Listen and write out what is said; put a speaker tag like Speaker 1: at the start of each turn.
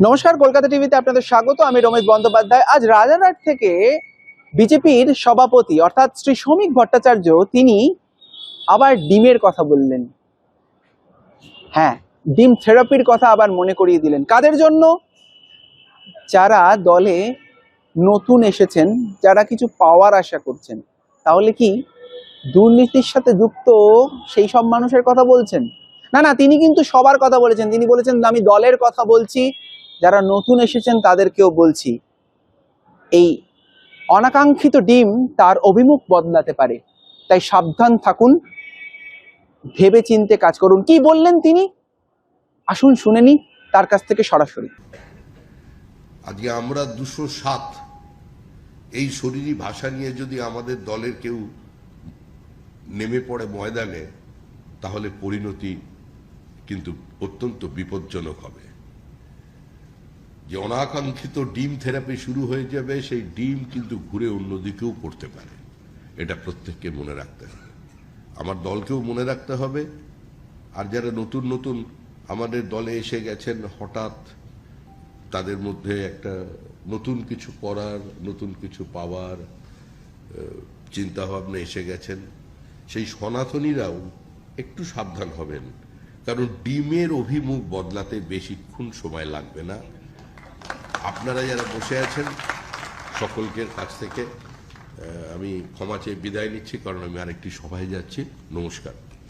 Speaker 1: নমস্কার, কলকাতা টিভিতে আপনাদের স্বাগত। আমি রমেশ বন্দ্যোপাধ্যায়। আজ রাজারহাট থেকে বিজেপির সভাপতি অর্থাৎ শ্রী শ্রমিক ভট্টাচার্য তিনি আবার ডিমের কথা বললেন। হ্যাঁ, ডিম থেরাপির কথা আবার মনে করিয়ে দিলেন। কাদের জন্য? যারা দলে নতুন এসেছেন, যারা কিছু পাওয়ার আশা করছেন। তাহলে কি দুর্নীতির সাথে যুক্ত সেই সব মানুষের কথা বলছেন? না না, তিনি কিন্তু সবার কথা বলেছেন। তিনি বলেছেন আমি দলের কথা বলছি, যারা নতুন এসেছেন তাদেরকেও বলছি। এই অনাকাঙ্ক্ষিত ডিম তার অভিমুখ বদলাতে পারে, তাই সাবধান থাকুন, ভেবে চিন্তে কাজ করুন। কি বললেন তিনি, আসুন শুনে নি তার কাছ থেকে সরাসরি।
Speaker 2: আজকে আমরা 207 এই শরীরী ভাষা নিয়ে যদি আমাদের দলের কেউ নেমে পড়ে ময়দানে, তাহলে পরিণতি কিন্তু অত্যন্ত বিপজ্জনক হবে। যে অনাকাঙ্ক্ষিত ডিম থেরাপি শুরু হয়ে যাবে, সেই ডিম কিন্তু ঘুরে অন্যদিকেও পড়তে পারে। এটা প্রত্যেককে মনে রাখতে হবে, আমার দলকেও মনে রাখতে হবে। আর যারা নতুন নতুন আমাদের দলে এসে গেছেন, হঠাৎ তাদের মধ্যে একটা নতুন কিছু করার, নতুন কিছু পাওয়ার চিন্তাভাবনা এসে গেছেন, সেই সনাতনীরাও একটু সাবধান হবেন। কারণ ডিমের অভিমুখ বদলাতে বেশিক্ষণ সময় লাগবে না। আপনারা যারা বসে আছেন, সকলকে কাছ থেকে আমি ক্ষমা চেয়ে বিদায় নিচ্ছি, কারণ আমি আরেকটি সভায় যাচ্ছি। নমস্কার।